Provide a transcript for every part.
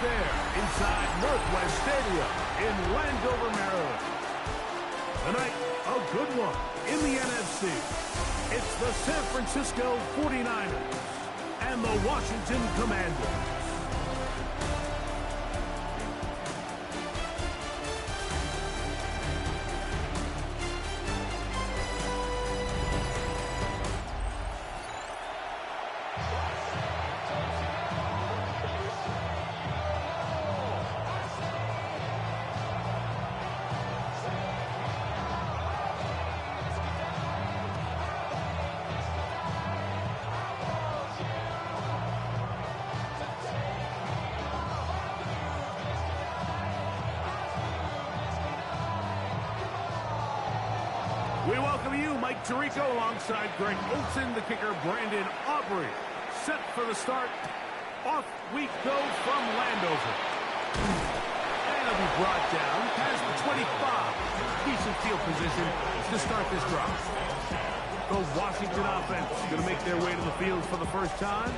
there inside Northwest Stadium in Landover, Maryland. Tonight, a good one in the NFC. It's the San Francisco 49ers and the Washington Commanders. We welcome you, Mike Tirico, alongside Greg Olson, the kicker, Brandon Aubrey. Set for the start. Off we go from Landover. And it'll be brought down past the 25. Decent field position to start this drive. The Washington offense going to make their way to the field for the first time.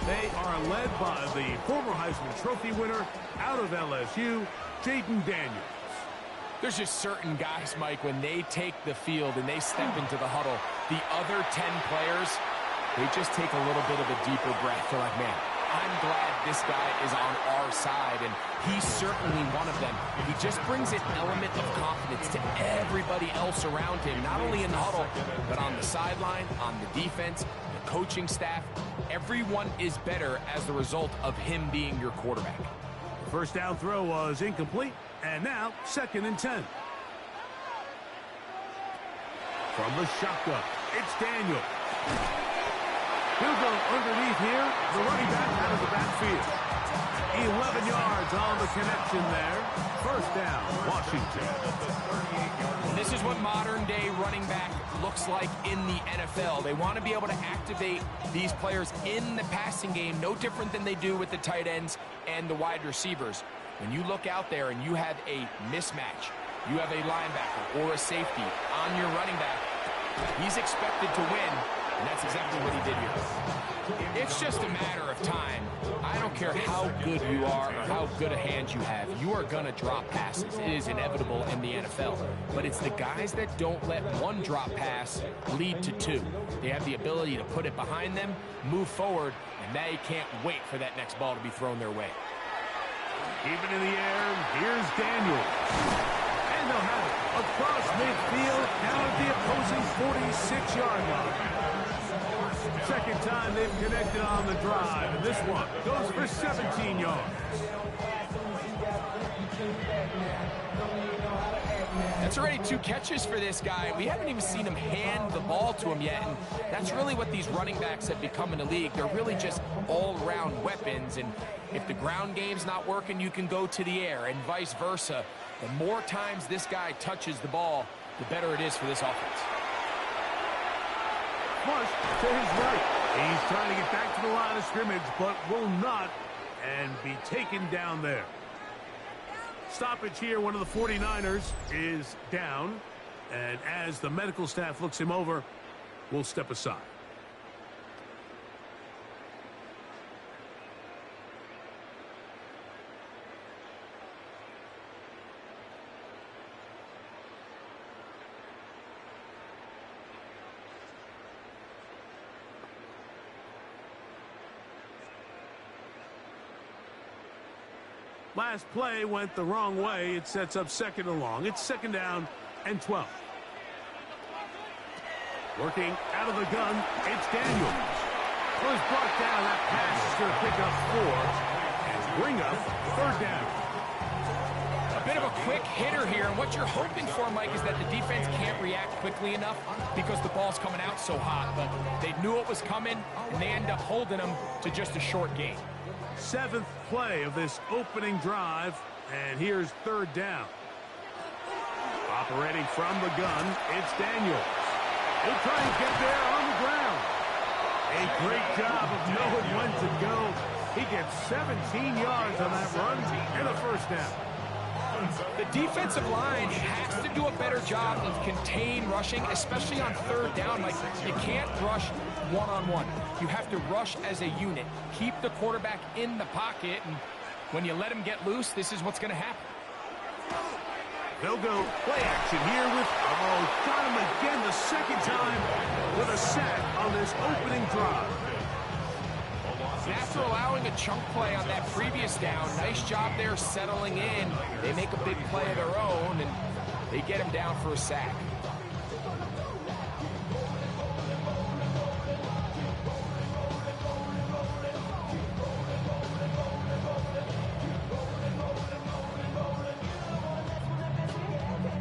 They are led by the former Heisman Trophy winner out of LSU, Jaden Daniels. There's just certain guys, Mike, when they take the field and they step into the huddle, the other 10 players, they just take a little bit of a deeper breath. They're like, man, I'm glad this guy is on our side, and he's certainly one of them. He just brings an element of confidence to everybody else around him, not only in the huddle, but on the sideline, on the defense, the coaching staff. Everyone is better as the result of him being your quarterback. First down throw was incomplete, and now 2nd and 10. From the shotgun, it's Daniel. He'll go underneath here, the running back out of the backfield. 11 yards on the connection there. First down, Washington. And this is what modern-day running back looks like in the NFL. They want to be able to activate these players in the passing game, no different than they do with the tight ends and the wide receivers. When you look out there and you have a mismatch, you have a linebacker or a safety on your running back, he's expected to win, and that's exactly what he did here. It's just a matter of time. I don't care how good you are or how good a hand you have, you are going to drop passes. It is inevitable in the NFL. But it's the guys that don't let one drop pass lead to two. They have the ability to put it behind them, move forward, and they can't wait for that next ball to be thrown their way. Keep it in the air, here's Daniels. And they'll have it across midfield, down at the opposing 46-yard line. Second time they've connected on the drive, and this one goes for 17 yards. That's already 2 catches for this guy. We haven't even seen him hand the ball to him yet, and that's really what these running backs have become in the league. They're really just all-around weapons, and if the ground game's not working, you can go to the air, and vice versa. The more times this guy touches the ball, the better it is for this offense. Flush to his right. He's trying to get back to the line of scrimmage, but will not, and be taken down there. Stoppage here, one of the 49ers is down, and as the medical staff looks him over, we'll step aside. Last play went the wrong way. It sets up 2nd and long. It's 2nd down and 12. Working out of the gun, it's Daniels. Was brought down. That pass is going to pick up 4 and bring up 3rd down. A bit of a quick hitter here, and what you're hoping for, Mike, is that the defense can't react quickly enough because the ball's coming out so hot. But they knew it was coming, and they end up holding them to just a short gain. 7th play of this opening drive, and here's 3rd down. Operating from the gun, it's Daniels. He'll try and get there on the ground. A great job of knowing when to go. He gets 17 yards on that run and a 1st down. The defensive line has to do a better job of contain rushing, especially on 3rd down. Like, you can't rush one-on-one. You have to rush as a unit. Keep the quarterback in the pocket, and When you let him get loose, this is what's going to happen. They'll go play action here with, got him again the second time with a sack on this opening drive. And after allowing a chunk play on that previous down, nice job there settling in. They make a big play of their own, and they get him down for a sack.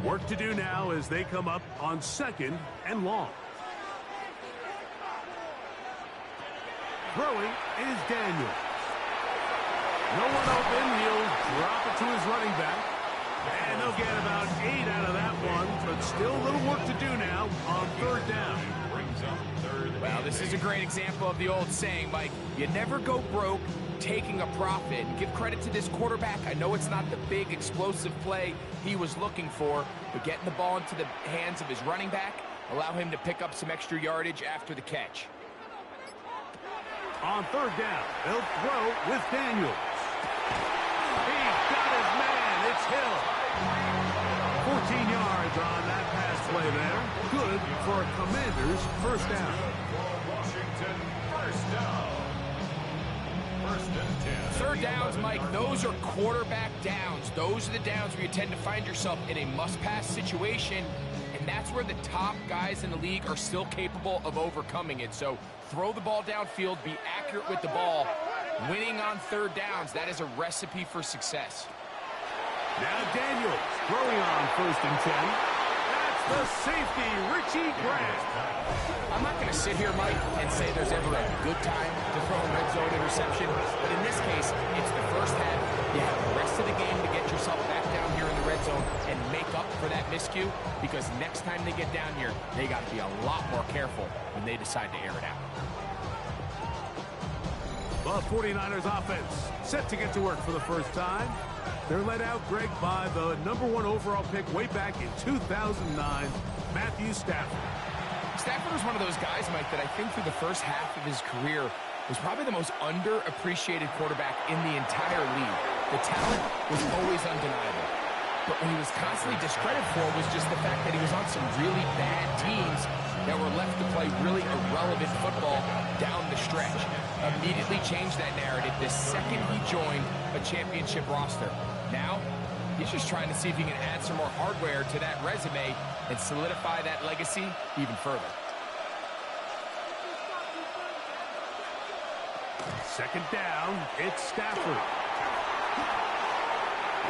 Work to do now as they come up on 2nd and long. Throwing is Daniel. No one open. He'll drop it to his running back. And they'll get about 8 out of that one, but still a little work to do now on 3rd down. Well, this is a great example of the old saying, Mike. You never go broke taking a profit. Give credit to this quarterback. I know it's not the big explosive play he was looking for, but getting the ball into the hands of his running back, allow him to pick up some extra yardage after the catch. On 3rd down, they'll throw with Daniels. He got his man. It's Hill. 14 yards on that pass play there. Good for a Commanders' 1st down. Washington, 1st down. 1st and 10. 3rd downs, Mike, those are quarterback downs. Those are the downs where you tend to find yourself in a must-pass situation, and that's where the top guys in the league are still capable of overcoming it. So throw the ball downfield, be accurate with the ball. Winning on 3rd downs, that is a recipe for success. Now Daniels throwing on 1st and 10. That's the safety, Richie Grant. I'm not going to sit here, Mike, and say there's ever a good time to throw a red zone interception, but in this case, it's the first half. You have the rest of the game to get yourself back down here in the red zone and make up for that miscue, because next time they get down here, they got to be a lot more careful when they decide to air it out. The 49ers offense set to get to work for the first time. They're led out, Greg, by the #1 overall pick way back in 2009, Matthew Stafford. Stafford was one of those guys, Mike, that I think through the first half of his career was probably the most underappreciated quarterback in the entire league. The talent was always undeniable. But what he was constantly discredited for was just the fact that he was on some really bad teams that were left to play really irrelevant football down the stretch. Immediately changed that narrative the second he joined a championship roster. Now, he's just trying to see if he can add some more hardware to that resume and solidify that legacy even further. 2nd down, it's Stafford.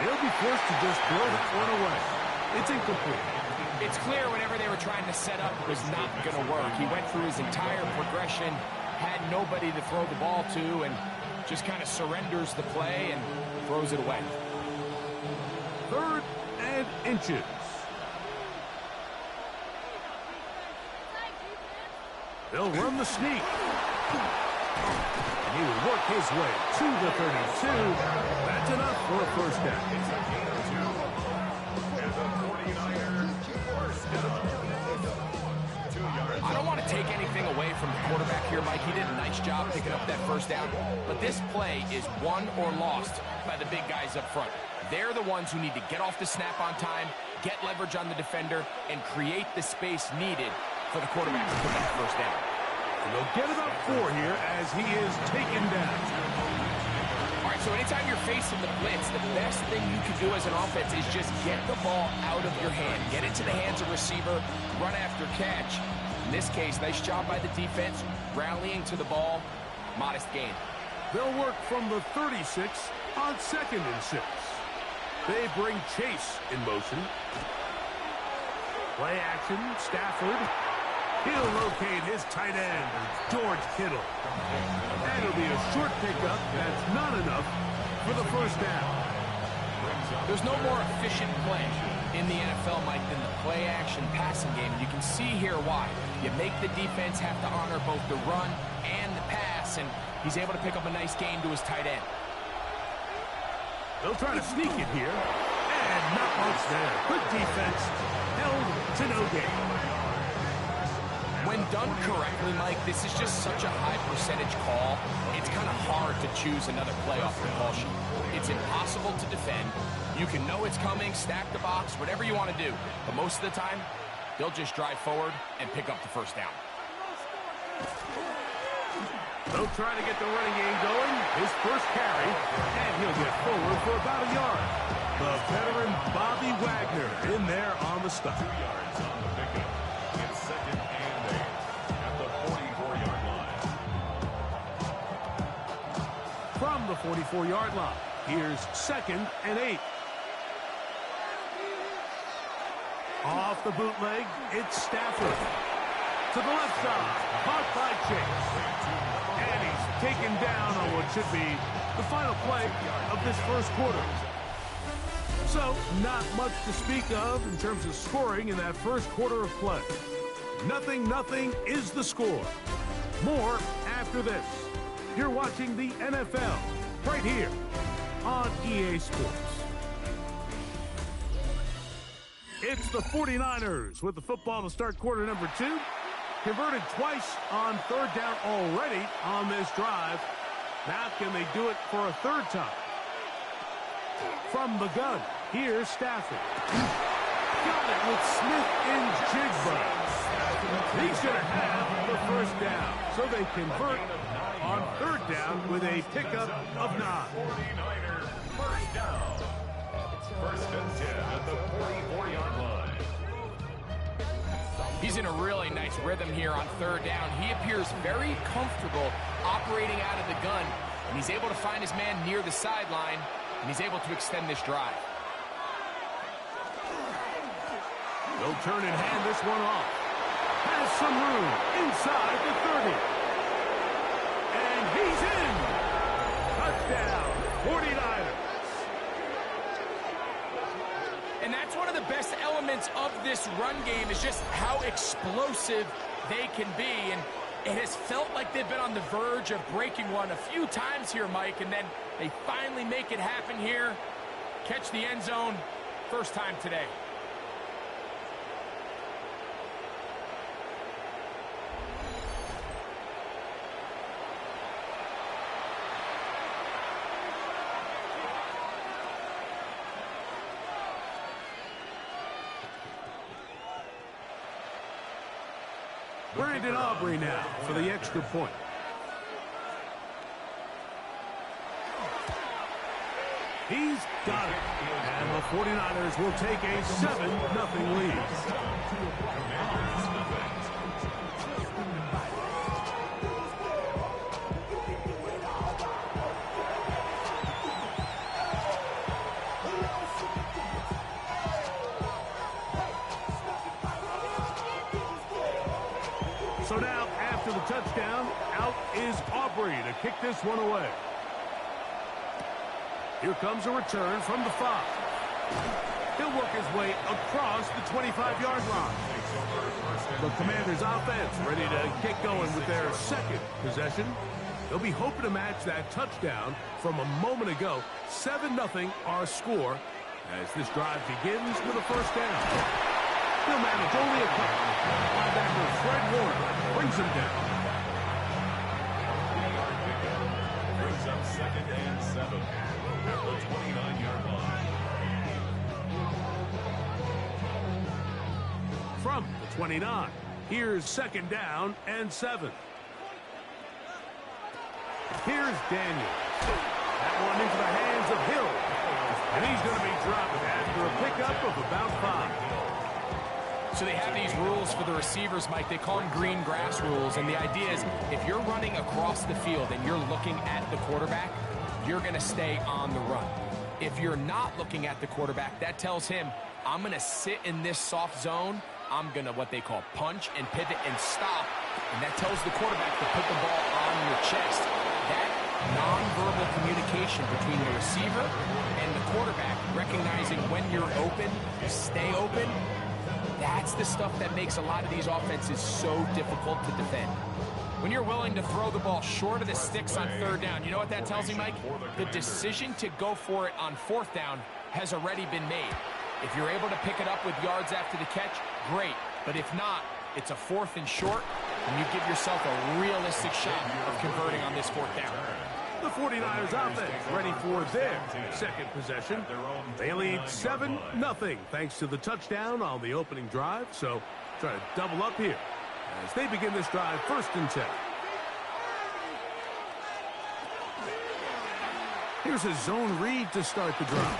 He'll be forced to just throw that one away. It's incomplete. It's clear whenever they were trying to set up, it was not going to work. He went through his entire progression, had nobody to throw the ball to, and just kind of surrenders the play and throws it away. 3rd and inches. They'll run the sneak. And he will work his way to the 32. That's enough for a 1st down. I don't want to take anything away from the quarterback here, Mike. He did a nice job picking up that 1st down. But this play is won or lost by the big guys up front. They're the ones who need to get off the snap on time, get leverage on the defender, and create the space needed for the quarterback to put that 1st down. And they'll get about 4 here as he is taken down. All right, so anytime you're facing the blitz, the best thing you can do as an offense is just get the ball out of your hand. Get it to the hands of receiver, run after catch. In this case, nice job by the defense, rallying to the ball, modest gain. They'll work from the 36 on 2nd and 6. They bring Chase in motion. Play action, Stafford. He'll locate his tight end, George Kittle. That'll be a short pickup. That's not enough for the 1st down. There's no more efficient play in the NFL, Mike, than the play-action passing game. And you can see here why. You make the defense have to honor both the run and the pass, and he's able to pick up a nice gain to his tight end. They'll try to sneak it here, and not much there. Good defense, held to no gain. When done correctly, Mike, this is just such a high percentage call. It's kind of hard to choose another play off the call sheet. It's impossible to defend. You can know it's coming, stack the box, whatever you want to do. But most of the time, they'll just drive forward and pick up the first down. They'll try to get the running game going. His first carry, and he'll get forward for about a yard. The veteran Bobby Wagner in there on the stop. 2 yards on the pickup. It's 2nd and 8 at the 44-yard line. From the 44-yard line, here's 2nd and 8. Off the bootleg, it's Stafford. To the left side, caught by Chase. And he's taken down on what should be the final play of this first quarter. So, not much to speak of in terms of scoring in that first quarter of play. 0-0 is the score. More after this. You're watching the NFL right here on EA Sports. It's the 49ers with the football to start quarter number 2. Converted twice on 3rd down already on this drive. Now can they do it for a 3rd time? From the gun, here's Stafford. Got it with Smith in Jigba. He's going to have the first down. So they convert on 3rd down with a pickup of 9. 49ers first down. 1st and 10 at the 44-yard line. He's in a really nice rhythm here on 3rd down. He appears very comfortable operating out of the gun, and he's able to find his man near the sideline, and he's able to extend this drive. They'll turn and hand this one off. Has some room inside the 30. And he's in. Touchdown, 49ers. And that's one of the best elements of this run game is just how explosive they can be. And it has felt like they've been on the verge of breaking one a few times here, Mike, and then they finally make it happen here. Catch the end zone, first time today. Brandon Aubrey now for the extra point. He's got it. And the 49ers will take a 7-0 lead. So now, after the touchdown, out is Aubrey to kick this one away. Here comes a return from the 5. He'll work his way across the 25-yard line. The Commanders' offense ready to get going with their second possession. They'll be hoping to match that touchdown from a moment ago. 7-0 our score as this drive begins with a first down. He'll manage only a couple. Linebacker Fred Warner brings him down. Brings up 2nd and 7 at the 29-yard line. From the 29, here's 2nd down and 7. Here's Daniel. That one into the hands of Hill. And he's going to be dropped after a pickup of about 5. So they have these rules for the receivers, Mike. They call them green grass rules. And the idea is if you're running across the field and you're looking at the quarterback, you're going to stay on the run. If you're not looking at the quarterback, that tells him, I'm going to sit in this soft zone. I'm going to what they call punch and pivot and stop. And that tells the quarterback to put the ball on your chest. That nonverbal communication between the receiver and the quarterback, recognizing when you're open, stay open, that's the stuff that makes a lot of these offenses so difficult to defend. When you're willing to throw the ball short of the sticks on 3rd down, you know what that tells me, Mike? The decision to go for it on 4th down has already been made. If you're able to pick it up with yards after the catch, great. But if not, It's a 4th and short, and you give yourself a realistic shot of converting on this 4th down. The 49ers offense ready for their second possession. They lead 7-0 thanks to the touchdown on the opening drive. So try to double up here as they begin this drive 1st and 10. Here's a zone read to start the drive.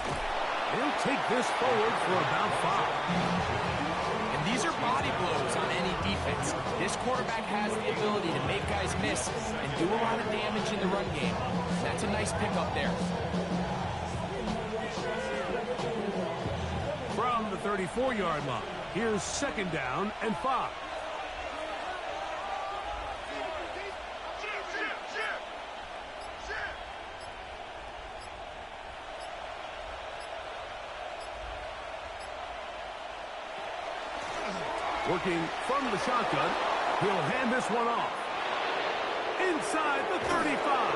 They'll take this forward for about 5. And these are body blows on any defense. This quarterback has the ability to make guys miss and do a lot of damage in the run game. That's a nice pickup there. From the 34-yard line, here's 2nd down and 5. Working from the shotgun, he'll hand this one off. Inside the 35.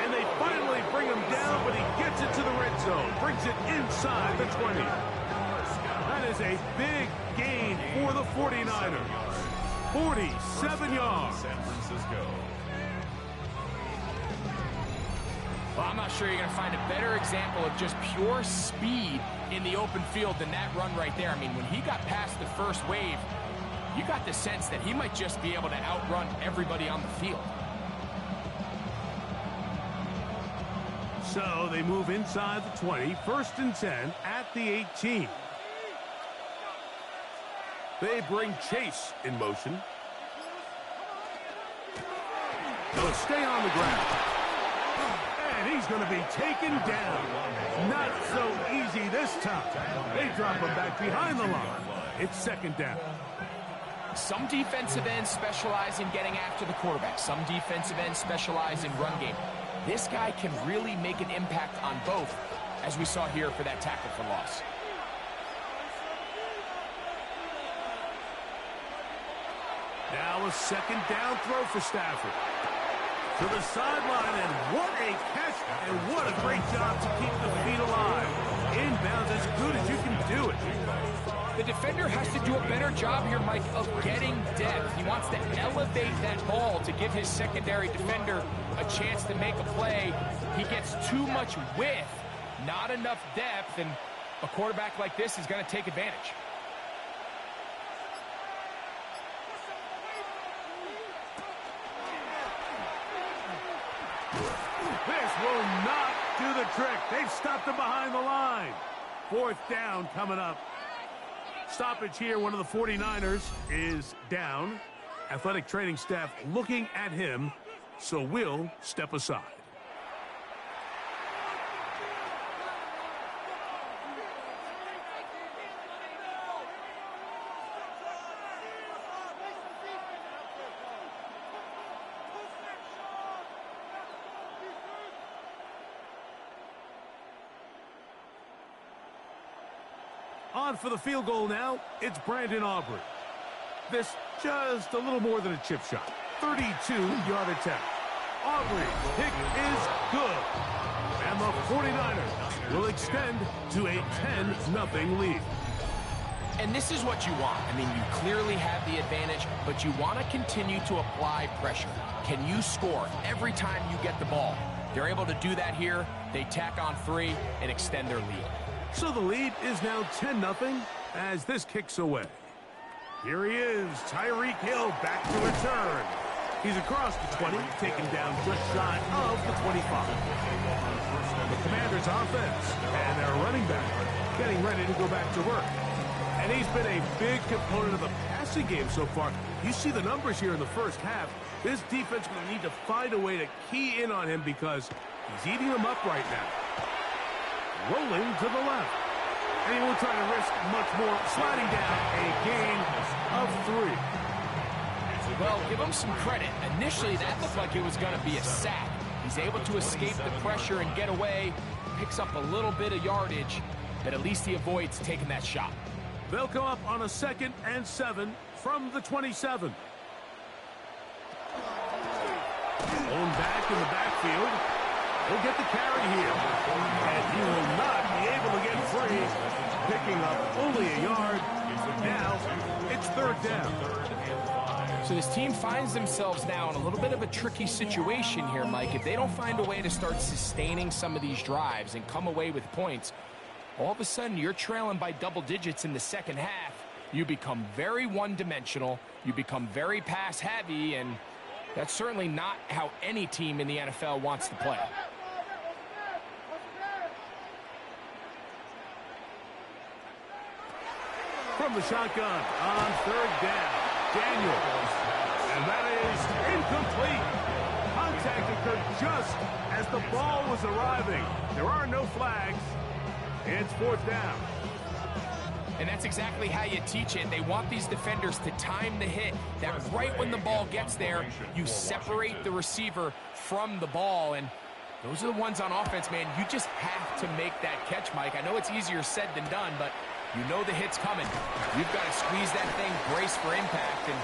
And they finally bring him down, but he gets it to the red zone. Brings it inside the 20. That is a big gain for the 49ers. 47 yards. San Francisco. Well, I'm not sure you're going to find a better example of just pure speed in the open field than that run right there. I mean, when he got past the first wave, you got the sense that he might just be able to outrun everybody on the field. So they move inside the 20, 1st and 10 at the 18. They bring Chase in motion. He'll stay on the ground. And he's going to be taken down. Not so easy this time. They drop him back behind the line. It's 2nd down. Some defensive ends specialize in getting after the quarterback. Some defensive ends specialize in run game. This guy can really make an impact on both, as we saw here for that tackle for loss. Now a 2nd down throw for Stafford. To the sideline, and what a catch, and what a great job to keep the feet alive. Inbounds as good as you can do it. The defender has to do a better job here, Mike, of getting depth. He wants to elevate that ball to give his secondary defender a chance to make a play. He gets too much width, not enough depth, and a quarterback like this is going to take advantage. This will not do the trick. They've stopped him behind the line. 4th down coming up. Stoppage here. One of the 49ers is down. Athletic training staff looking at him, so we'll step aside. On for the field goal now, it's Brandon Aubrey. This just a little more than a chip shot. 32-yard attempt. Aubrey, kick is good. And the 49ers will extend to a 10-0 lead. And this is what you want. I mean, you clearly have the advantage, but you want to continue to apply pressure. Can you score every time you get the ball? They're able to do that here. They tack on 3 and extend their lead. So the lead is now 10-0 as this kicks away. Here he is, Tyreek Hill back to return. He's across the 20, taken down just shy of the 25. The Commanders' offense and their running back getting ready to go back to work. And he's been a big component of the passing game so far. You see the numbers here in the first half. This defense will need to find a way to key in on him because he's eating them up right now. Rolling to the left. And he won't try to risk much more. Sliding down, a gain of 3. Well, give him some credit. Initially, that looked like it was going to be a sack. He's able to escape the pressure and get away. Picks up a little bit of yardage, but at least he avoids taking that shot. They'll come up on a 2nd and 7 from the 27. Owen back in the backfield. He'll get the carry here. And he will not be able to get free. picking up only a yard. Now it's third down. So this team finds themselves now in a little bit of a tricky situation here, Mike. If they don't find a way to start sustaining some of these drives and come away with points, all of a sudden you're trailing by double digits in the second half. You become very one-dimensional. You become very pass-heavy, and that's certainly not how any team in the NFL wants to play. From the shotgun on third down, Daniels. And that is incomplete. Contact occurred just as the ball was arriving. There are no flags. It's fourth down. And that's exactly how you teach it. They want these defenders to time the hit, that right when the ball gets there, you separate the receiver from the ball. And those are the ones on offense, man. You just have to make that catch, Mike. I know it's easier said than done, but you know the hit's coming. You've got to squeeze that thing, brace for impact, and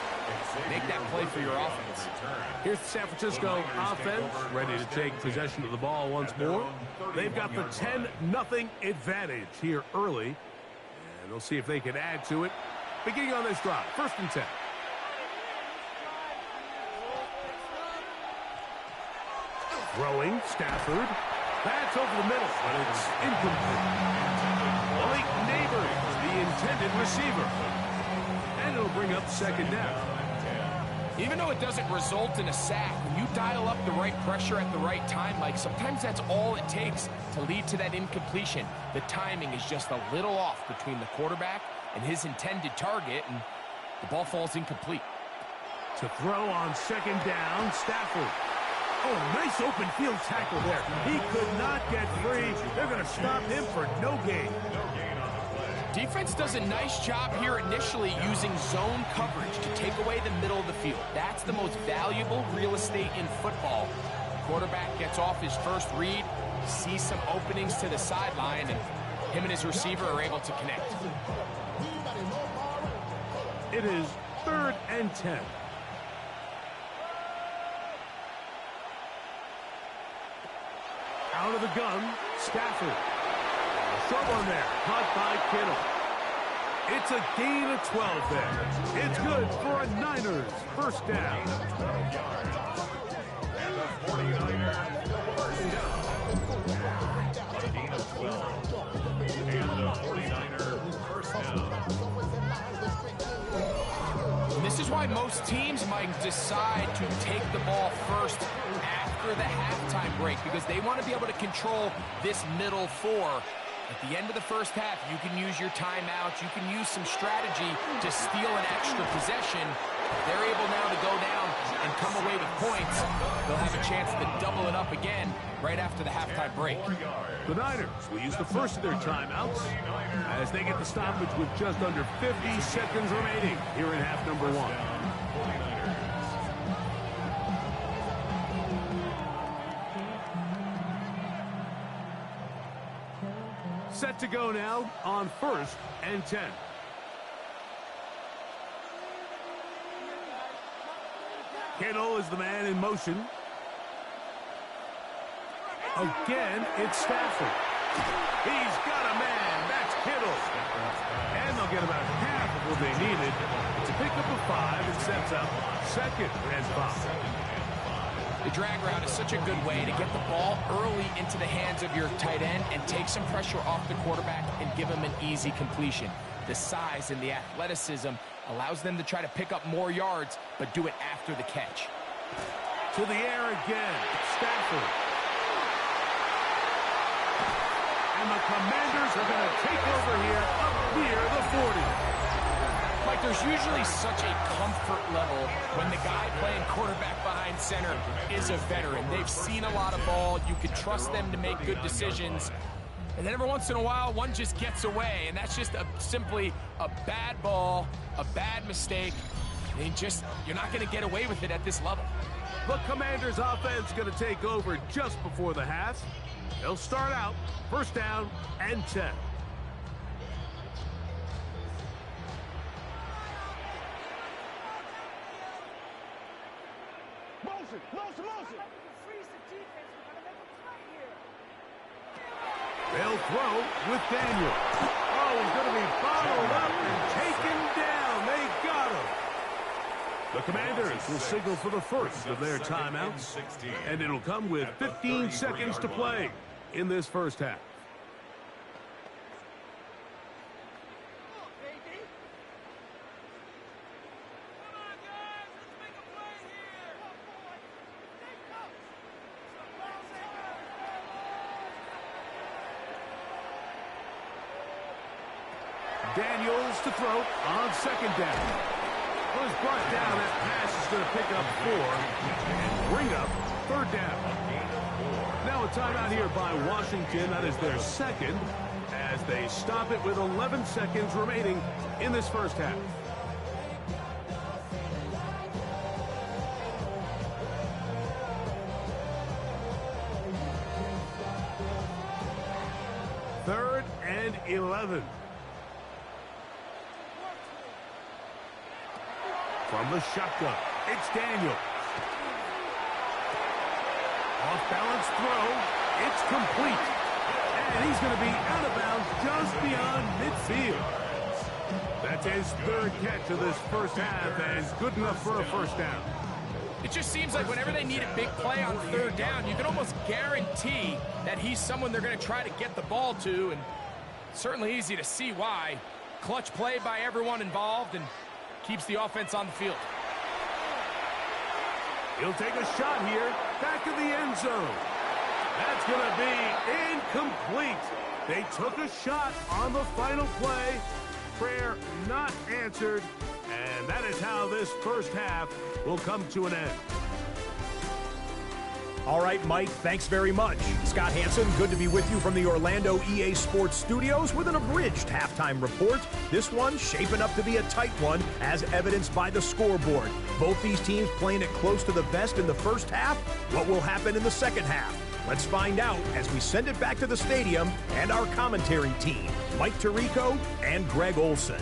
make that play for your offense. Here's the San Francisco offense, ready to take possession of the ball once more. They've got the 10-0 advantage here early, and they'll see if they can add to it. Beginning on this drive, 1st and 10. Throwing, Stafford. That's over the middle, but it's incomplete. Blake Neighbors, the intended receiver. And it'll bring up 2nd down. Even though it doesn't result in a sack, when you dial up the right pressure at the right time, Mike, sometimes that's all it takes to lead to that incompletion. The timing is just a little off between the quarterback and his intended target, and the ball falls incomplete. To throw on 2nd down, Stafford. Oh, nice open field tackle there. He could not get free. They're going to stop him for no gain. Defense does a nice job here initially using zone coverage to take away the middle of the field. That's the most valuable real estate in football. Quarterback gets off his first read, sees some openings to the sideline, and him and his receiver are able to connect. It is 3rd and 10. Out of the gun, Stafford. Short one there, caught by Kittle. It's a gain of 12 there. It's good for a Niners 1st down. And the 49ers first down. A gain of 12. And the 49ers first down. And this is why most teams might decide to take the ball first after the halftime break, because they want to be able to control this middle 4. At the end of the first half, you can use your timeouts. You can use some strategy to steal an extra possession. They're able now to go down and come away with points. They'll have a chance to double it up again right after the halftime break. The Niners will use the first of their timeouts as they get the stoppage with just under 50 seconds remaining here in half number 1. Set to go now on 1st and 10. Kittle is the man in motion. Again, it's Stafford. He's got a man. That's Kittle. And they'll get about half of what they needed to pick up a 5 and sets up 2nd and 5. The drag route is such a good way to get the ball early into the hands of your tight end and take some pressure off the quarterback and give him an easy completion. The size and the athleticism allows them to try to pick up more yards, but do it after the catch. To the air again, Stafford. And the Commanders are going to take over here up near the 40. Mike, there's usually such a comfort level when the guy playing quarterback behind center is a veteran. They've seen a lot of ball. You can trust them to make good decisions. And then every once in a while, one just gets away, and that's just simply a bad ball, a bad mistake. You're not going to get away with it at this level. The Commanders' offense going to take over just before the half. They'll start out 1st down and 10. They'll throw with Daniel. Oh, ball is going to be bottled up and taken down. They got him. The Commanders will signal for the first of their timeouts, and it'll come with 15 seconds to play in this first half. Daniels to throw on second down. Was brought down. That pass is going to pick up 4 and bring up third down. Now a timeout here by Washington. That is their second as they stop it with 11 seconds remaining in this first half. Third and 11. From the shotgun, it's Daniels. Off-balance throw, it's complete. And he's going to be out of bounds just beyond midfield. That's his third catch of this first half, and good enough for a first down. It just seems like whenever they need a big play on third down, you can almost guarantee that he's someone they're going to try to get the ball to, and certainly easy to see why. Clutch play by everyone involved, and keeps the offense on the field. He'll take a shot here, back of the end zone. That's going to be incomplete. They took a shot on the final play. Prayer not answered, and that is how this first half will come to an end. All right, Mike, thanks very much. Scott Hansen, good to be with you from the Orlando EA Sports Studios with an abridged halftime report. This one shaping up to be a tight one, as evidenced by the scoreboard. Both these teams playing it close to the vest in the first half. What will happen in the second half? Let's find out as we send it back to the stadium and our commentary team, Mike Tirico and Greg Olson.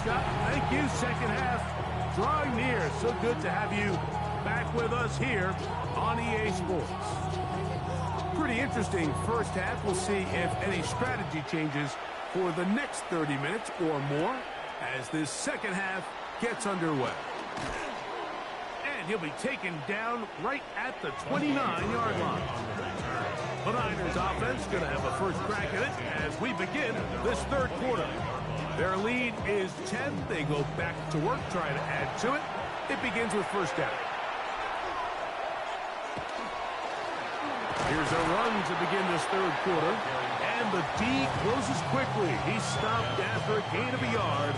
Scott, thank you. Second half drawing near. So good to have you back with us here on EA Sports. Pretty interesting first half. We'll see if any strategy changes for the next 30 minutes or more as this second half gets underway. And he'll be taken down right at the 29-yard line. The Niners offense going to have a first crack at it as we begin this third quarter. Their lead is 10. They go back to work, try to add to it. It begins with first down. Here's a run to begin this third quarter. And the D closes quickly. He's stopped after a gain of a yard.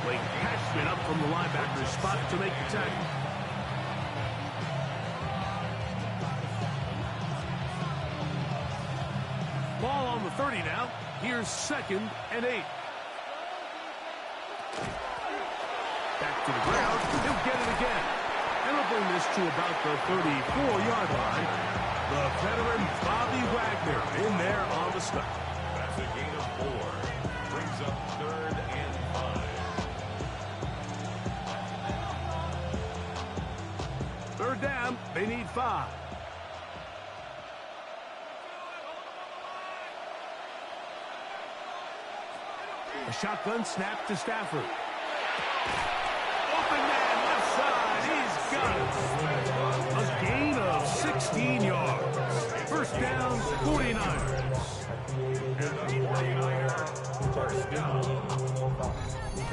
Blake Cashman up from the linebacker's spot to make the tackle. Ball on the 30 now. Here's second and 8. Back to the ground. He'll get it again. And he'll bring this to about the 34-yard line. The veteran Bobby Wagner in there on the stop. That's a gain of 4. Brings up third and 5. Third down. They need 5. A shotgun snap to Stafford. Open man left side. He's got it. A gain of 16 yards. First down, 49ers. First down.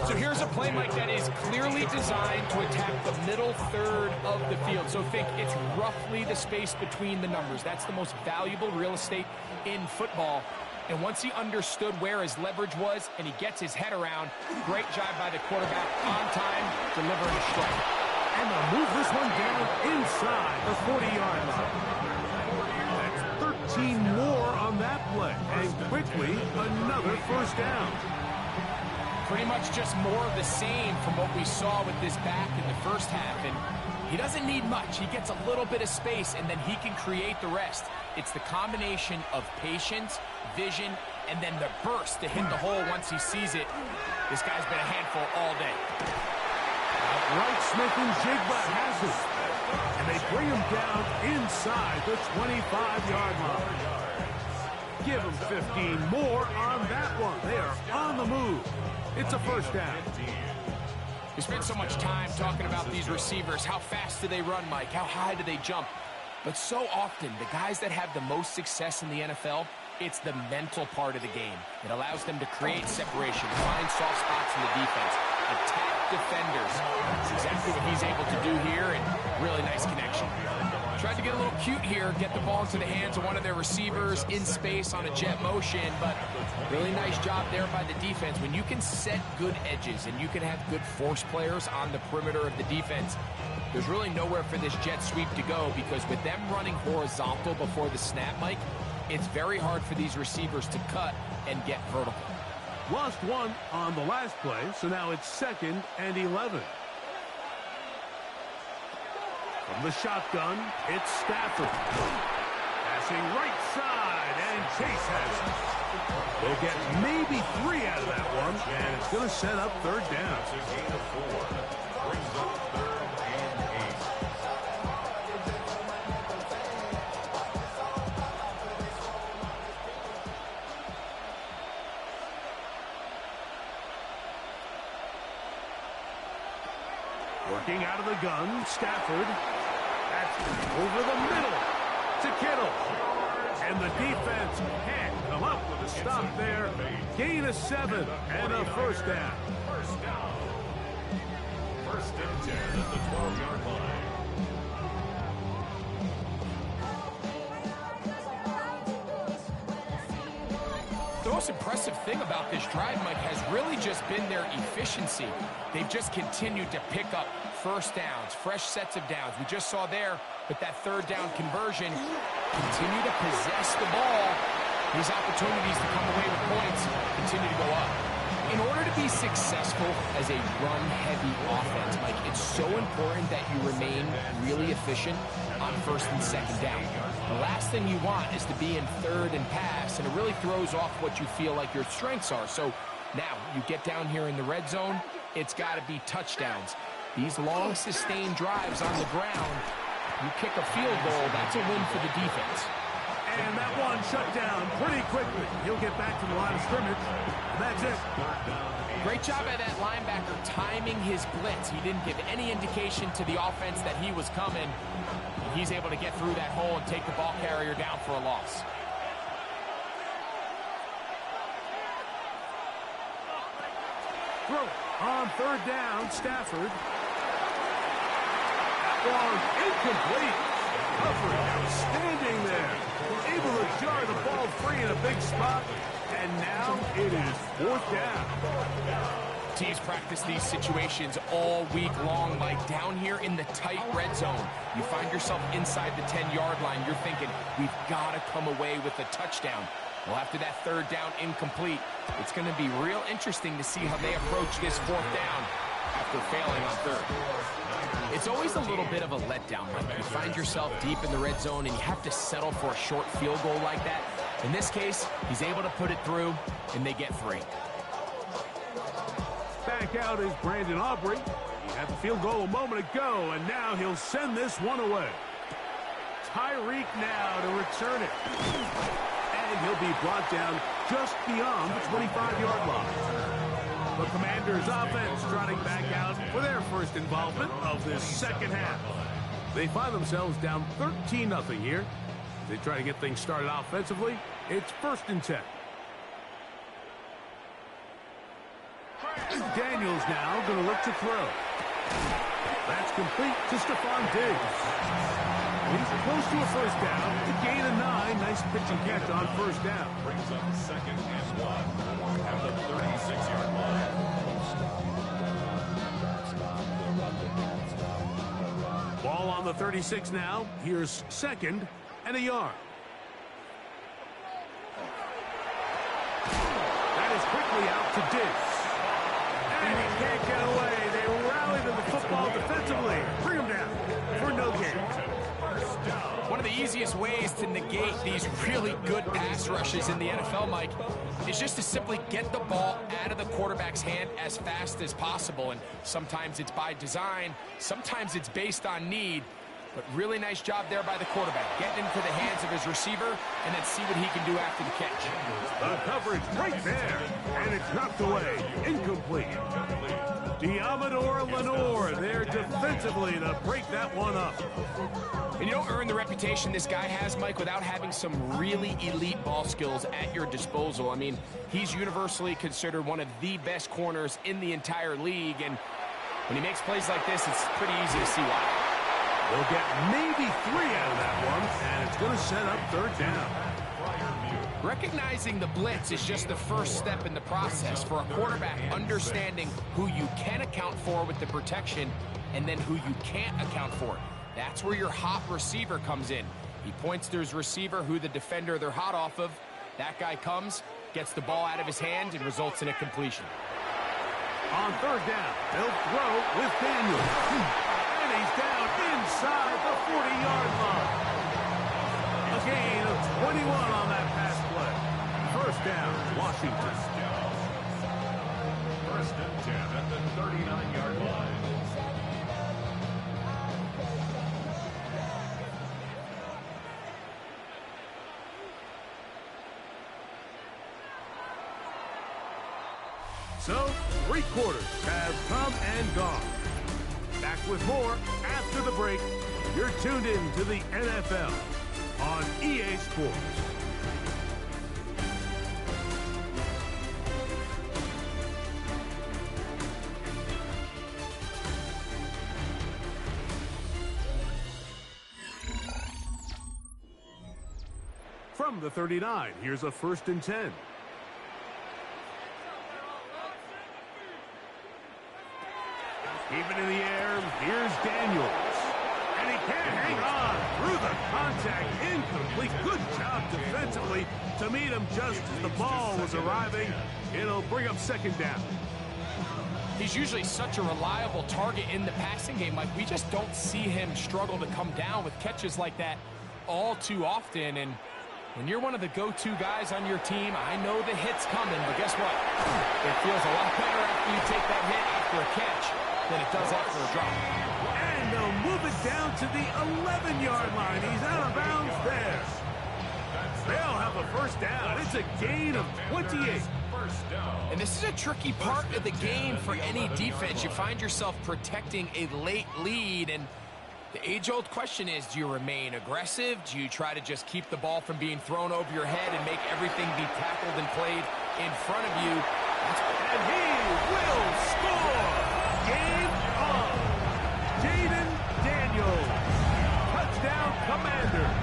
So here's a play, Mike, that is clearly designed to attack the middle third of the field. So think it's roughly the space between the numbers. That's the most valuable real estate in football. And once he understood where his leverage was and he gets his head around, great job by the quarterback on time, delivering a strike. And they'll move this one down inside the 40-yard line. That's 13 more on that play. And quickly, another first down. Pretty much just more of the same from what we saw with this back in the first half. And he doesn't need much. He gets a little bit of space, and then he can create the rest. It's the combination of patience, vision, and then the burst to hit the hole once he sees it. This guy's been a handful all day. Right, Smith and Jigba has it. And they bring him down inside the 25-yard line. Give him 15 more on that one. They are on the move. It's a first down. We spent so much time talking about these receivers. How fast do they run, Mike? How high do they jump? But so often, the guys that have the most success in the NFL, it's the mental part of the game. It allows them to create separation, find soft spots in the defense, attack defenders. That's exactly what he's able to do here, and really nice connection. Tried to get a little cute here, get the ball into the hands of one of their receivers in space on a jet motion, but really nice job there by the defense. When you can set good edges and you can have good force players on the perimeter of the defense, there's really nowhere for this jet sweep to go, because with them running horizontal before the snap, Mike, it's very hard for these receivers to cut and get vertical. Lost one on the last play, so now it's 2nd and 11. From the shotgun, it's Stafford. Passing right side, and Chase has it. They'll get maybe 3 out of that one, and it's going to set up 3rd down. It's a gain of 4. Brings up 3rd and 8. Working out of the gun, Stafford. That's over the middle to Kittle. And the defense can't come up with a stop there. Gain of 7 and a first down. First down. 1st and 10 at the 12-yard line. The most impressive thing about this drive, Mike, has really just been their efficiency. They've just continued to pick up first downs, fresh sets of downs. We just saw there with that 3rd down conversion, continue to possess the ball. These opportunities to come away with points continue to go up. In order to be successful as a run-heavy offense, Mike, it's so important that you remain really efficient on 1st and 2nd down. The last thing you want is to be in 3rd and pass, and it really throws off what you feel like your strengths are. So now you get down here in the red zone, it's got to be touchdowns. These long, sustained drives on the ground, you kick a field goal, that's a win for the defense. And that one shut down pretty quickly. He'll get back to the line of scrimmage. That's it. Great job by that linebacker timing his blitz. He didn't give any indication to the offense that he was coming. He's able to get through that hole and take the ball carrier down for a loss. Throw on 3rd down, Stafford. That one incomplete. Coverage outstanding there. Able to jar the ball free in a big spot. And now it is 4th down. Teams practice these situations all week long, Mike. Down here in the tight red zone, you find yourself inside the 10-yard line. You're thinking, we've got to come away with a touchdown. Well, after that 3rd down incomplete, it's going to be real interesting to see how they approach this 4th down after failing on 3rd. It's always a little bit of a letdown, Mike. You find yourself deep in the red zone and you have to settle for a short field goal like that. In this case, he's able to put it through, and they get 3. Back out is Brandon Aubrey. He had the field goal a moment ago, and now he'll send this one away. Tyreek now to return it. And he'll be brought down just beyond the 25-yard line. The Commanders' offense trotting back out for their first involvement of this 2nd half. They find themselves down 13-0 here. They try to get things started offensively. It's 1st and 10. Daniels now going to look to throw. That's complete to Stephon Diggs. He's close to a first down. The gain of 9. Nice pitch and catch on 1st down. Brings up 2nd and 1 at the 36-yard line. Ball on the 36 now. Here's 2nd and a yard. That is quickly out to Diggs. And he can't get away. They rally to the football defensively. Bring him down for no gain. One of the easiest ways to negate these really good pass rushes in the NFL, Mike, is just to simply get the ball out of the quarterback's hand as fast as possible. And sometimes it's by design, sometimes it's based on need. But really nice job there by the quarterback. Getting into the hands of his receiver and then see what he can do after the catch. The coverage right there. And it's knocked away. Incomplete. Diamador Lenore there defensively to break that one up. And you don't earn the reputation this guy has, Mike, without having some really elite ball skills at your disposal. I mean, he's universally considered one of the best corners in the entire league. And when he makes plays like this, it's pretty easy to see why. They'll get maybe 3 out of that one, and it's going to set up 3rd down. Recognizing the blitz is just the first step in the process for a quarterback understanding who you can account for with the protection and then who you can't account for. That's where your hot receiver comes in. He points to his receiver, who the defender they're hot off of. That guy comes, gets the ball out of his hand, and results in a completion. On 3rd down, they'll throw with Daniel. And he's down inside the 40-yard line. A gain of 21 on that pass play. 1st down, Washington. 1st and 10 at the 39-yard line. So, 3 quarters have come and gone. Back with more after the break. You're tuned in to the NFL on EA Sports. From the 39, here's a 1st and 10. Keep it in the air. Here's Daniels. And he can't hang on through the contact. Incomplete. Good job defensively to meet him just as the ball was arriving. It'll bring up 2nd down. He's usually such a reliable target in the passing game. Like, we just don't see him struggle to come down with catches like that all too often. And when you're one of the go-to guys on your team, I know the hit's coming, but guess what? It feels a lot better after you take that hit after a catch than it does after a drop. And they'll move it down to the 11-yard line. He's out of bounds there. They'll have a 1st down. It's a gain of 28. And this is a tricky part of the game for any defense. You find yourself protecting a late lead, and the age-old question is, do you remain aggressive? Do you try to just keep the ball from being thrown over your head and make everything be tackled and played in front of you? And he will score! Game on! Jaden Daniels. Touchdown, Commanders.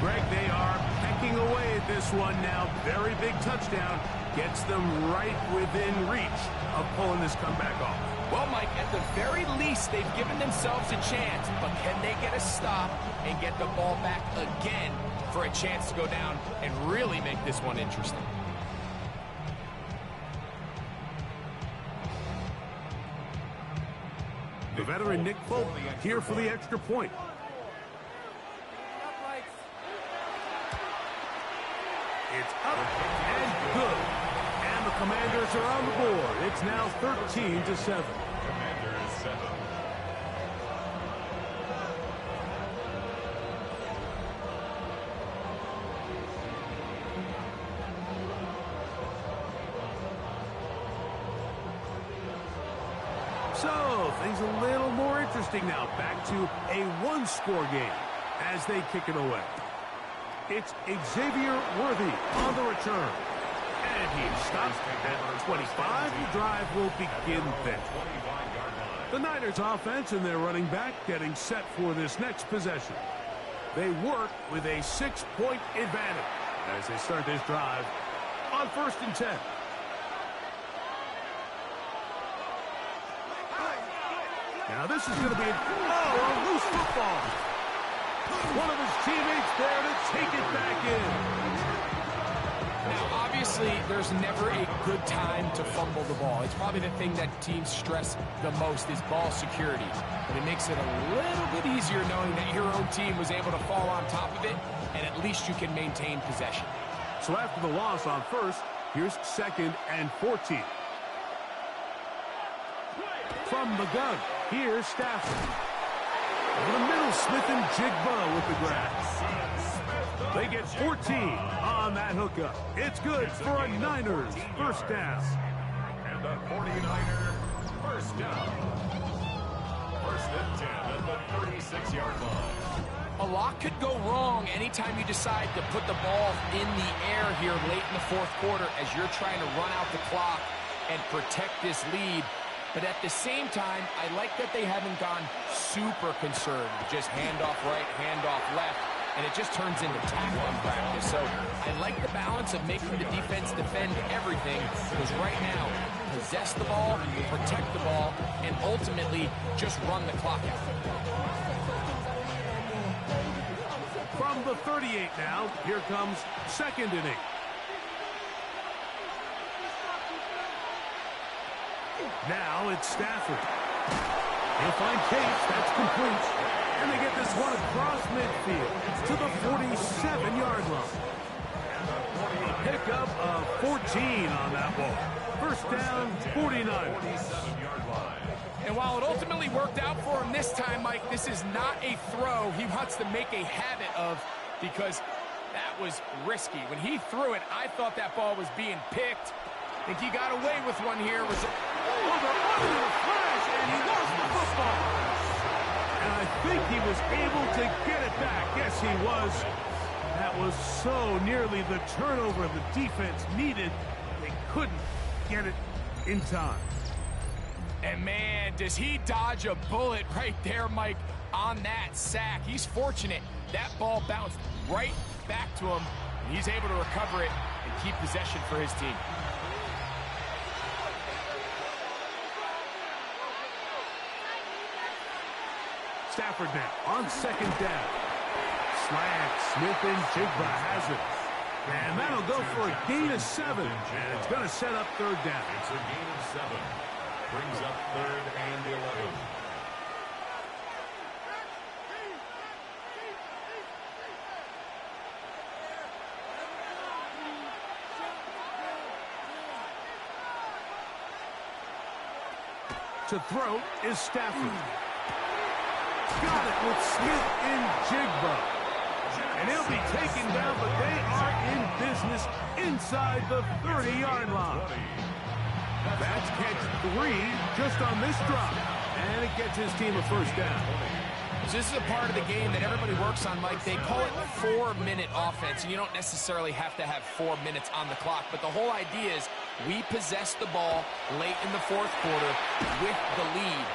Greg, they are pecking away at this one now. Very big touchdown. Gets them right within reach of pulling this comeback off. Well, Mike, at the very least, they've given themselves a chance, but can they get a stop and get the ball back again for a chance to go down and really make this one interesting? The veteran Nick Folk here for the extra point. It's up and good. And the Commanders are on the board. It's now 13-7. Commanders 7. So, things a little more interesting now. Back to a 1-score game as they kick it away. It's Xavier Worthy on the return. And he stops at 25. The drive will begin then. The Niners offense and their running back getting set for this next possession. They work with a 6-point advantage as they start this drive on 1st and 10. Now this is going to be a loose football. One of his teammates there to take it back in. Now, obviously, there's never a good time to fumble the ball. It's probably the thing that teams stress the most is ball security. But it makes it a little bit easier knowing that your own team was able to fall on top of it, and at least you can maintain possession. So after the loss on 1st, here's 2nd and 14. From the gun. Here's Stafford. Over the middle, Smith and Jigba with the grab. They get 14 on that hookup. It's good for a Niners first down. And the 49er first down. First and 10 at the 36-yard line. A lot could go wrong anytime you decide to put the ball in the air here late in the fourth quarter as you're trying to run out the clock and protect this lead. But at the same time, I like that they haven't gone super conservative. Just handoff right, handoff left, and it just turns into tackling practice. So I like the balance of making the defense defend everything, because right now, possess the ball, protect the ball, and ultimately just run the clock out. From the 38 now, here comes second and 8. Now it's Stafford. He'll find Case. That's complete. And they get this one across midfield to the 47-yard line. A pickup of 14 on that ball. First down, 49. 47-yard line. And while it ultimately worked out for him this time, Mike, this is not a throw he wants to make a habit of, because that was risky. When he threw it, I thought that ball was being picked. I think he got away with one here. It was under the flash, and he lost the football. And I think he was able to get it back. Yes, he was. That was so nearly the turnover the defense needed. They couldn't get it in time. And man, does he dodge a bullet right there, Mike, on that sack. He's fortunate. That ball bounced right back to him, and he's able to recover it and keep possession for his team. Stafford now on second down. Slant, Smith and Jigba has it. And that'll go for a gain of 7. And it's going to set up third down. It's a gain of 7. Brings up third and 11. To throw is Stafford. Got it with Smith and Jigba. And he'll be taken down, but they are in business inside the 30-yard line. That's catch 3 just on this drop. And it gets his team a first down. So this is a part of the game that everybody works on, Mike. They call it 4-minute offense, and you don't necessarily have to have 4 minutes on the clock. But the whole idea is we possess the ball late in the fourth quarter with the lead.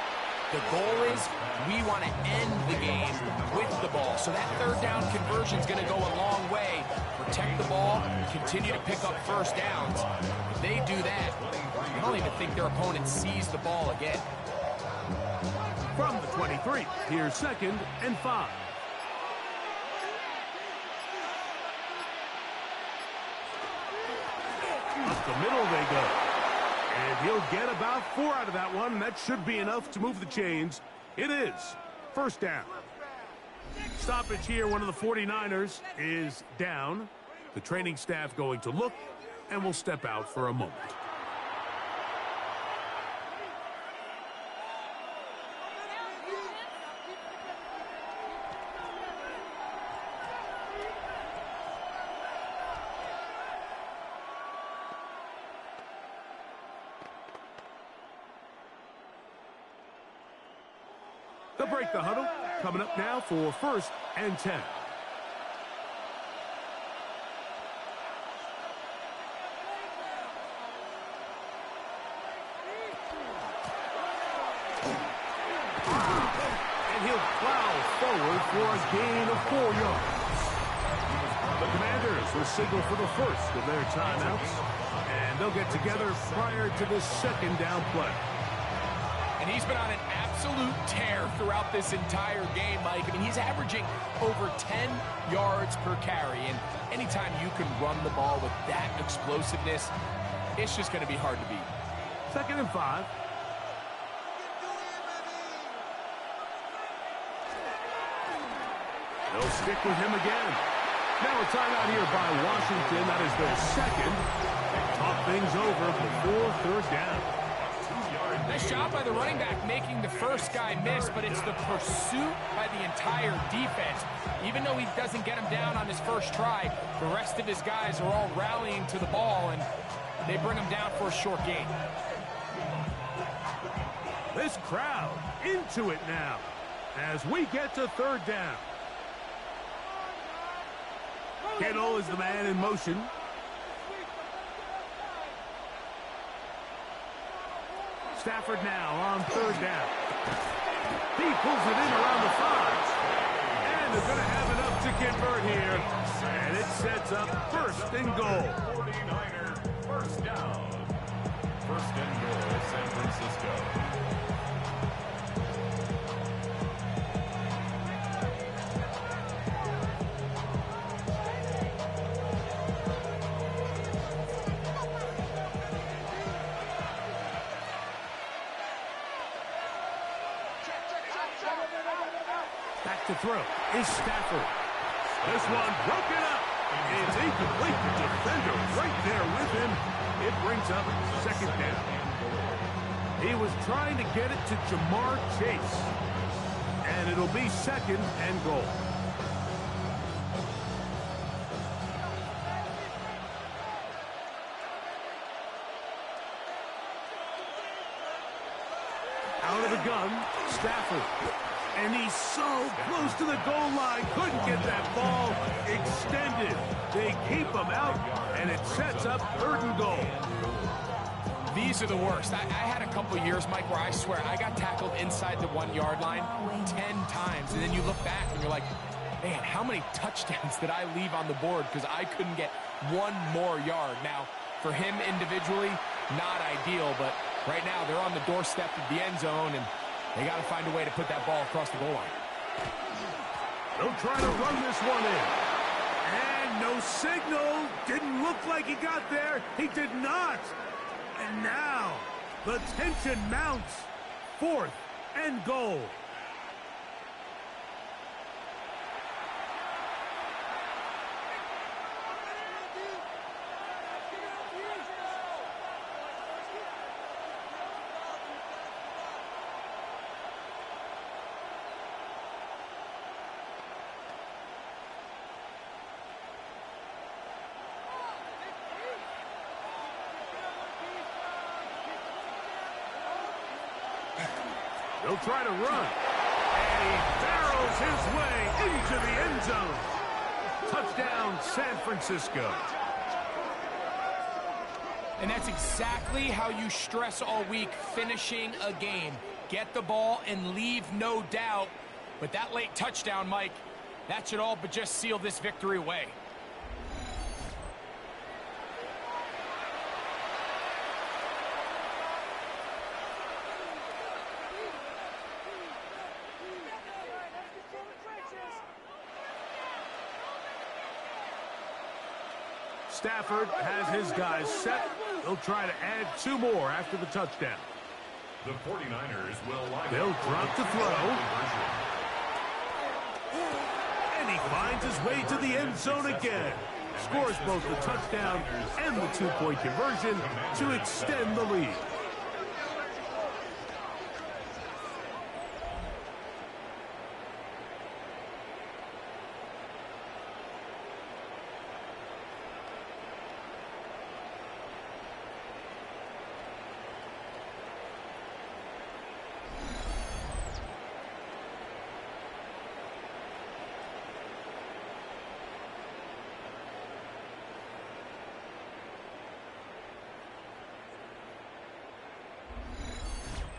The goal is we want to end the game with the ball. So that third down conversion is going to go a long way. Protect the ball, continue to pick up first downs. If they do that, I don't even think their opponent sees the ball again. From the 23, here's second and 5. Up the middle they go. And he'll get about 4 out of that one. That should be enough to move the chains. It is first down. Stoppage here. One of the 49ers is down. The training staff going to look and will step out for a moment. They'll break the huddle. Coming up now for first and 10. And he'll plow forward for a gain of 4 yards. The Commanders will signal for the first of their timeouts. And they'll get together prior to the second down play. And he's been on an absolute tear throughout this entire game, Mike. I mean, he's averaging over 10 yards per carry. And anytime you can run the ball with that explosiveness, it's just going to be hard to beat. Second and 5. They'll stick with him again. Now a timeout here by Washington. That is their second. They talk things over before third down. 2-yard Nice job by the running back making the first guy miss, but it's the pursuit by the entire defense. Even though he doesn't get him down on his first try, the rest of his guys are all rallying to the ball, and they bring him down for a short gain. This crowd into it now as we get to third down. Kittle is the man in motion. Stafford now on third down. He pulls it in around the 5. And they're going to have enough to convert here. And it sets up first and goal. 49er first down. First and goal, San Francisco. Back to throw is Stafford. This one broken up. It's incomplete. The defender right there with him. It brings up second down. He was trying to get it to Jamar Chase. And it'll be second and goal. Out of the gun, Stafford. And he's so close to the goal line. Couldn't get that ball extended. They keep him out, and it sets up third and goal. These are the worst. I had a couple years, Mike, where I swear I got tackled inside the 1 yard line 10 times. And then you look back and you're like, man, how many touchdowns did I leave on the board because I couldn't get one more yard? Now, for him individually, not ideal, but right now they're on the doorstep of the end zone, and they got to find a way to put that ball across the goal line. They'll try to run this one in. And no signal. Didn't look like he got there. He did not. And now the tension mounts. Fourth and goal. They'll try to run. And he barrels his way into the end zone. Touchdown, San Francisco. And that's exactly how you stress all week, finishing a game. Get the ball and leave no doubt. But that late touchdown, Mike, that should all but just seal this victory away. Stafford has his guys set. They'll try to add 2 more after the touchdown. The 49ers will line up. They'll drop to throw. And he finds his way to the end zone again. Scores both the touchdown and the 2-point conversion to extend the lead.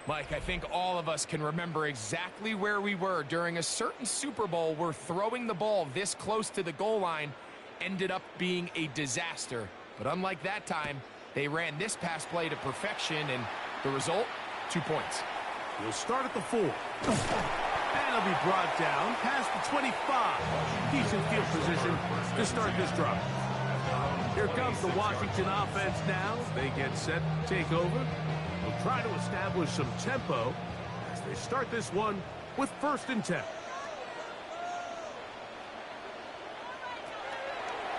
Mike, I think all of us can remember exactly where we were during a certain Super Bowl where throwing the ball this close to the goal line ended up being a disaster. But unlike that time, they ran this pass play to perfection, and the result, 2 points. He'll start at the 4. And he'll be brought down past the 25. Decent field position to start this drive. Here comes the Washington offense now. They get set to take over. They'll try to establish some tempo as they start this one with 1st and 10.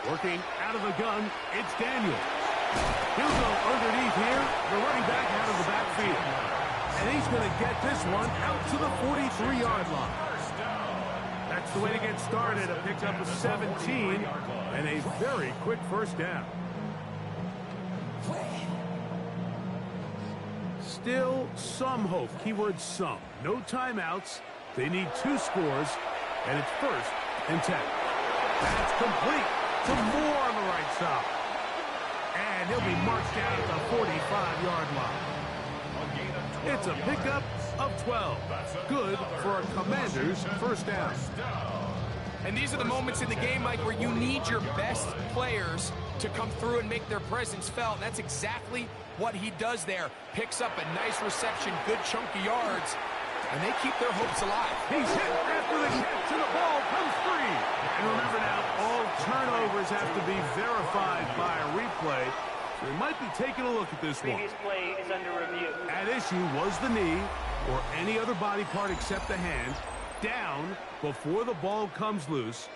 Working out of the gun, it's Daniel. He'll go underneath here. The running back out of the backfield. And he's going to get this one out to the 43-yard line. That's the way to get started. A pickup of 17 and a very quick first down. Still some hope. Keyword some. No timeouts. They need 2 scores, and it's 1st and 10. That's complete to Moore on the right side. And he'll be marched down at the 45-yard line. It's a pickup of 12. Good for a Commanders' first down. And these are the moments in the game, Mike, where you need your best players to come through and make their presence felt. And that's exactly what he does there. Picks up a nice reception, good chunk of yards, and they keep their hopes alive. He's hit after the catch, and the ball comes free. And remember now, all turnovers have to be verified by a replay. So we might be taking a look at this one. Previous play is under review. At issue was the knee, or any other body part except the hand, down before the ball comes loose.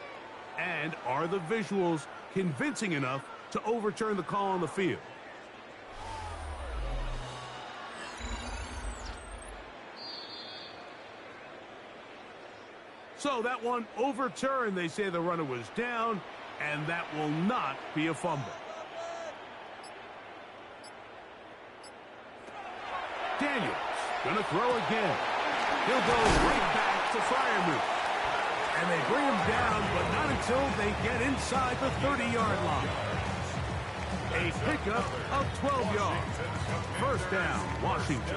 And are the visuals convincing enough to overturn the call on the field? So that one overturned. They say the runner was down, and that will not be a fumble. Daniels gonna throw again. He'll go right back to Freiermuth. And they bring him down, but not until they get inside the 30-yard line. A pickup of 12 yards. First down, Washington.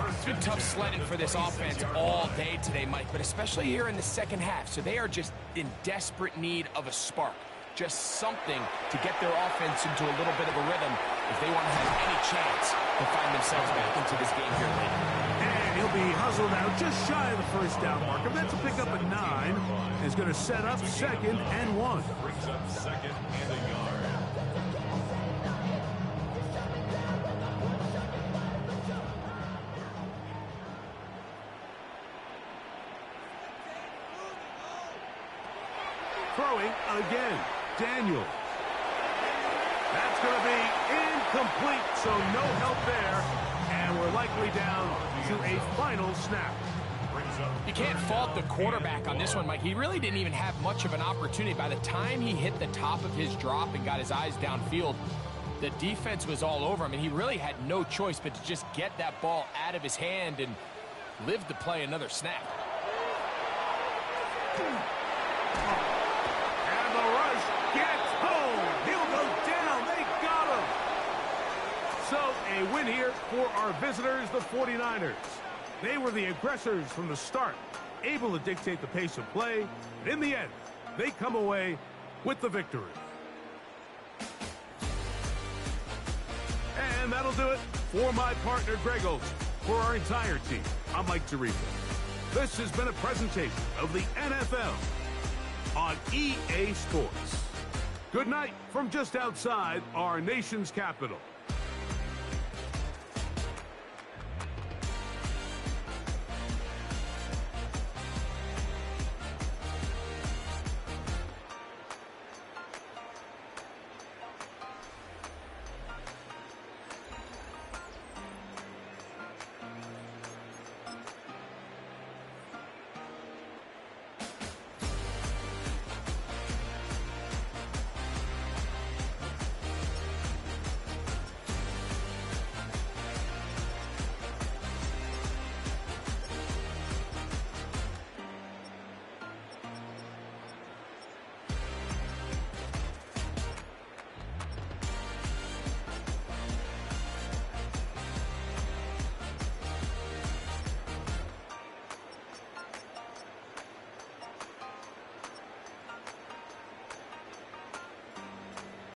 It's been tough sledding for this offense all day today, Mike, but especially here in the second half. So they are just in desperate need of a spark. Just something to get their offense into a little bit of a rhythm if they want to have any chance to find themselves back into this game here later. And he'll be hustled out just shy of the first down marker. That's a pickup of 9. Is going to set up 2nd and 1. Brings up 2nd and a yard. Throwing again. Daniel. That's going to be incomplete, so no help there. And we're likely down to a final snap. You can't fault the quarterback on this one, Mike. He really didn't even have much of an opportunity. By the time he hit the top of his drop and got his eyes downfield, the defense was all over him, and he really had no choice but to just get that ball out of his hand and live to play another snap. And the rush gets home. He'll go down. They got him. So a win here for our visitors, the 49ers. They were the aggressors from the start, able to dictate the pace of play. And in the end, they come away with the victory. And that'll do it for my partner, Greg Olson. For our entire team, I'm Mike Tirico. This has been a presentation of the NFL on EA Sports. Good night from just outside our nation's capital.